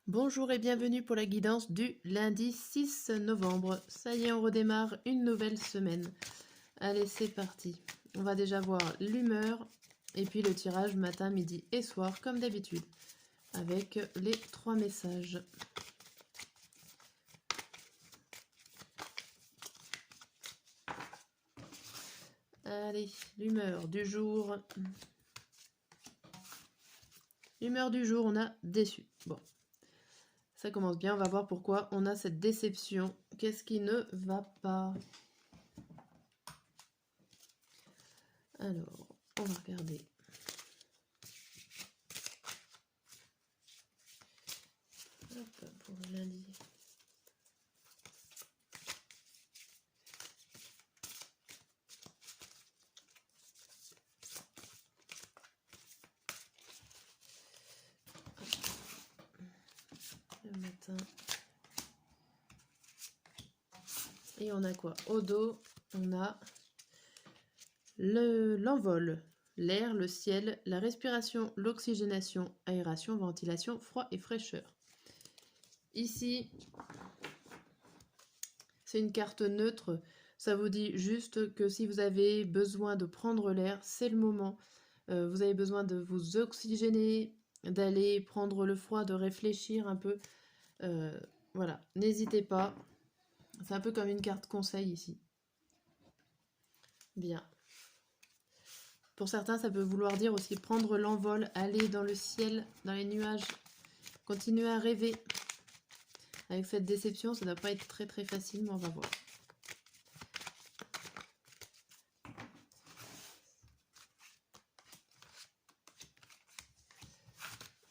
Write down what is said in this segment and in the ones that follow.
Bonjour et bienvenue pour la guidance du lundi 6 novembre. Ça y est, on redémarre une nouvelle semaine. Allez, c'est parti. On va déjà voir l'humeur et puis le tirage matin, midi et soir comme d'habitude avec les 3 messages. Allez, l'humeur du jour. L'humeur du jour, on a déçu. Bon, ça commence bien, on va voir pourquoi on a cette déception. Qu'est-ce qui ne va pas? Alors, on va regarder. Hop, pour le lundi. Le matin. Et on a quoi? Au dos, on a l'envol, l'air, le ciel, la respiration, l'oxygénation, aération, ventilation, froid et fraîcheur. Ici, c'est une carte neutre. Ça vous dit juste que si vous avez besoin de prendre l'air, c'est le moment. Vous avez besoin de vous oxygéner, d'aller prendre le froid, de réfléchir un peu. Voilà, n'hésitez pas. C'est un peu comme une carte conseil ici. Bien. Pour certains, ça peut vouloir dire aussi prendre l'envol, aller dans le ciel, dans les nuages, continuer à rêver. Avec cette déception, ça ne doit pas être très très facile, mais on va voir.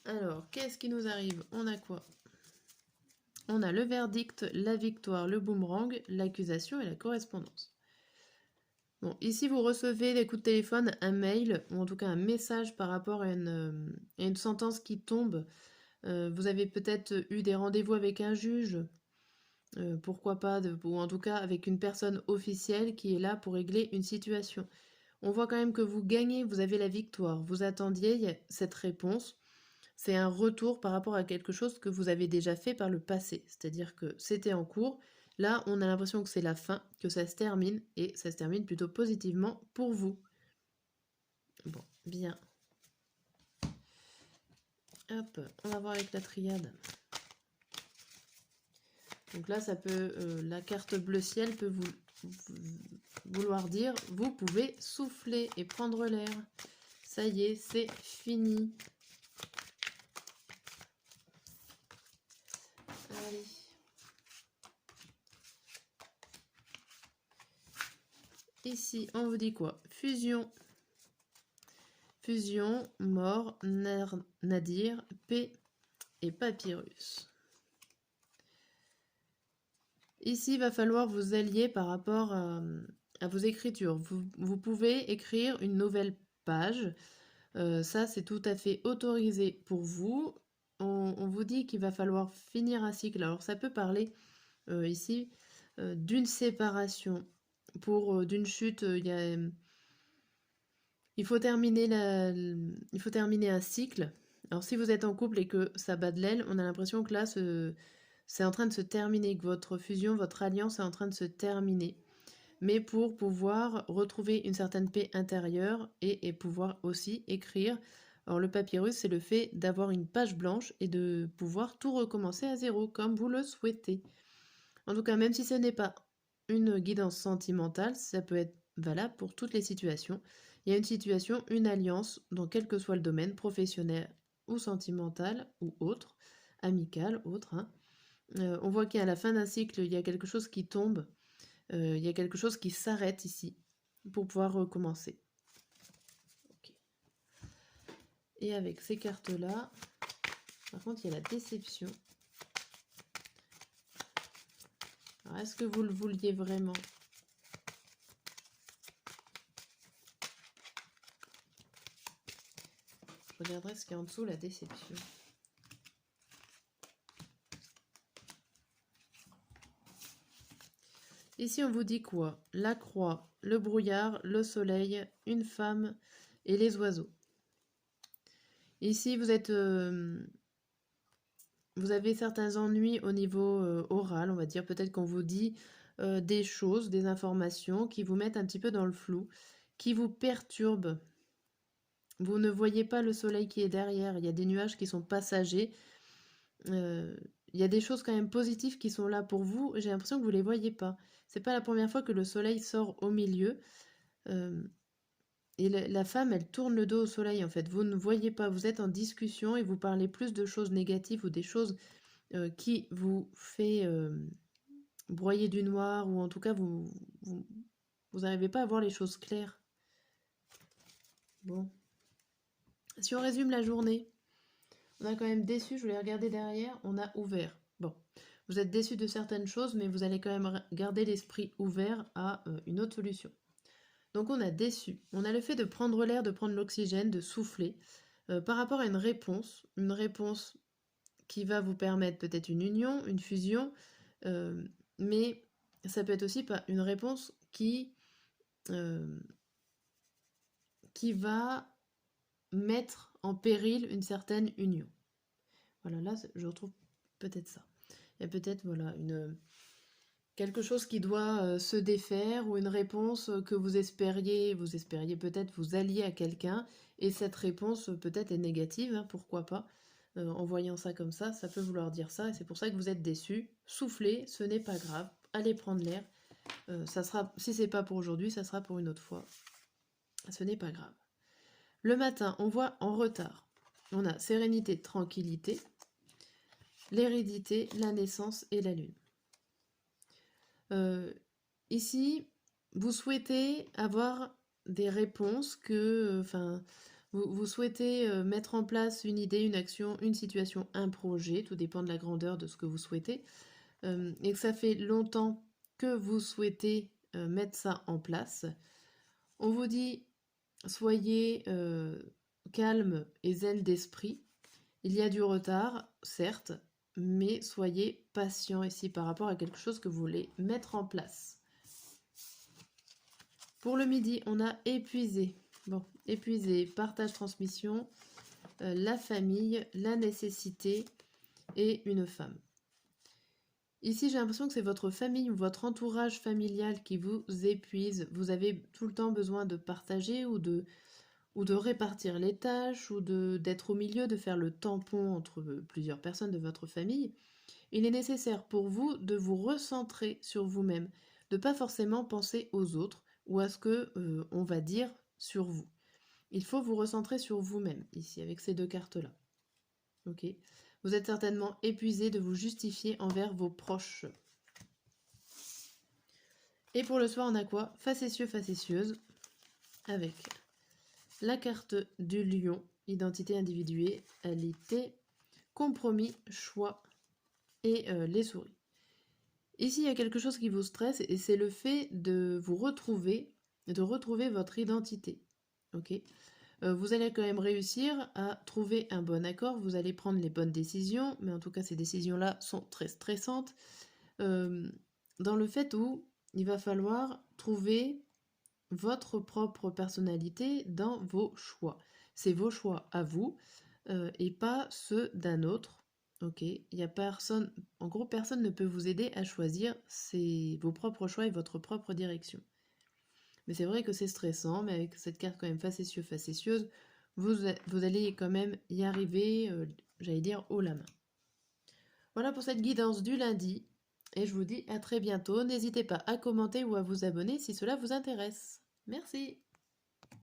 Alors, qu'est-ce qui nous arrive? On a quoi? On a le verdict, la victoire, le boomerang, l'accusation et la correspondance. Bon, ici, vous recevez des coups de téléphone, un mail, ou en tout cas un message par rapport à une sentence qui tombe. Vous avez peut-être eu des rendez-vous avec un juge, pourquoi pas, ou en tout cas avec une personne officielle qui est là pour régler une situation. On voit quand même que vous gagnez, vous avez la victoire. Vous attendiez cette réponse. C'est un retour par rapport à quelque chose que vous avez déjà fait par le passé. C'est-à-dire que c'était en cours. Là, on a l'impression que c'est la fin, que ça se termine, et ça se termine plutôt positivement pour vous. Bon, bien. Hop, on va voir avec la triade. Donc là, ça peut, la carte bleu ciel peut vouloir dire, vous pouvez souffler et prendre l'air. Ça y est, c'est fini. Allez. Ici, on vous dit quoi? Fusion. Fusion, mort, nadir, paix et papyrus. Ici, il va falloir vous allier par rapport à vos écritures. Vous pouvez écrire une nouvelle page. Ça, c'est tout à fait autorisé pour vous. On vous dit qu'il va falloir finir un cycle. Alors, ça peut parler ici d'une séparation. D'une chute, il faut terminer un cycle. Alors, si vous êtes en couple et que ça bat de l'aile, on a l'impression que là, c'est en train de se terminer, que votre fusion, votre alliance est en train de se terminer. Mais pour pouvoir retrouver une certaine paix intérieure et pouvoir aussi écrire. Alors, le papyrus, c'est le fait d'avoir une page blanche et de pouvoir tout recommencer à zéro, comme vous le souhaitez. En tout cas, même si ce n'est pas une guidance sentimentale, ça peut être valable pour toutes les situations. Il y a une situation, une alliance, dans quel que soit le domaine, professionnel ou sentimental ou autre, amical, autre. On voit qu'à la fin d'un cycle, il y a quelque chose qui tombe, il y a quelque chose qui s'arrête ici pour pouvoir recommencer. Okay. Et avec ces cartes-là, par contre, il y a la déception. Alors, est-ce que vous le vouliez vraiment? Je regarderai ce qu'il y a en dessous, la déception. Ici, on vous dit quoi? La croix, le brouillard, le soleil, une femme et les oiseaux. Ici, vous êtes vous avez certains ennuis au niveau oral, on va dire. Peut-être qu'on vous dit des choses, des informations qui vous mettent un petit peu dans le flou, qui vous perturbent. Vous ne voyez pas le soleil qui est derrière. Il y a des nuages qui sont passagers. Il y a des choses quand même positives qui sont là pour vous. J'ai l'impression que vous ne les voyez pas. C'est pas la première fois que le soleil sort au milieu. Euh, et la femme, elle tourne le dos au soleil en fait. Vous ne voyez pas. Vous êtes en discussion et vous parlez plus de choses négatives ou des choses qui vous fait broyer du noir, ou en tout cas vous n'arrivez pas à voir les choses claires. Bon. Si on résume la journée, on a quand même déçu, je voulais regarder derrière, on a ouvert. Bon, vous êtes déçu de certaines choses, mais vous allez quand même garder l'esprit ouvert à une autre solution. Donc on a déçu, on a le fait de prendre l'air, de prendre l'oxygène, de souffler, par rapport à une réponse qui va vous permettre peut-être une union, une fusion, mais ça peut être aussi pas une réponse qui va mettre en péril une certaine union. Voilà, là, je retrouve peut-être ça. Il y a peut-être voilà, quelque chose qui doit se défaire, ou une réponse que vous espériez peut-être vous allier à quelqu'un, et cette réponse peut-être est négative, hein, pourquoi pas. En voyant ça comme ça peut vouloir dire ça, et c'est pour ça que vous êtes déçu. Soufflez, ce n'est pas grave, allez prendre l'air. Ça sera, si c'est pas pour aujourd'hui, ça sera pour une autre fois. Ce n'est pas grave. Le matin, on voit en retard. On a sérénité, tranquillité, l'hérédité, la naissance et la lune. Ici, vous souhaitez avoir des réponses vous souhaitez mettre en place une idée, une action, une situation, un projet, tout dépend de la grandeur de ce que vous souhaitez, et que ça fait longtemps que vous souhaitez mettre ça en place. On vous dit, soyez calme et zen d'esprit. Il y a du retard, certes, mais soyez patient ici par rapport à quelque chose que vous voulez mettre en place. Pour le midi, on a épuisé. Bon, épuisé, partage, transmission, la famille, la nécessité et une femme. Ici, j'ai l'impression que c'est votre famille ou votre entourage familial qui vous épuise. Vous avez tout le temps besoin de partager ou de répartir les tâches, ou d'être au milieu, de faire le tampon entre plusieurs personnes de votre famille. Il est nécessaire pour vous de vous recentrer sur vous-même, de ne pas forcément penser aux autres ou à ce que on va dire sur vous. Il faut vous recentrer sur vous-même, ici, avec ces deux cartes-là. Ok. Vous êtes certainement épuisé de vous justifier envers vos proches. Et pour le soir, on a quoi? Facétieux, facétieuse, avec la carte du lion, identité, individualité, compromis, choix et les souris. Ici, il y a quelque chose qui vous stresse, et c'est le fait de vous retrouver, de retrouver votre identité. Ok. Vous allez quand même réussir à trouver un bon accord, vous allez prendre les bonnes décisions, mais en tout cas ces décisions-là sont très stressantes, dans le fait où il va falloir trouver votre propre personnalité dans vos choix. C'est vos choix à vous, et pas ceux d'un autre. Ok, il y a personne, en gros personne ne peut vous aider à choisir vos propres choix et votre propre direction. Mais c'est vrai que c'est stressant, mais avec cette carte quand même facétieux, facétieuse, vous allez quand même y arriver, j'allais dire, haut la main. Voilà pour cette guidance du lundi, et je vous dis à très bientôt. N'hésitez pas à commenter ou à vous abonner si cela vous intéresse. Merci.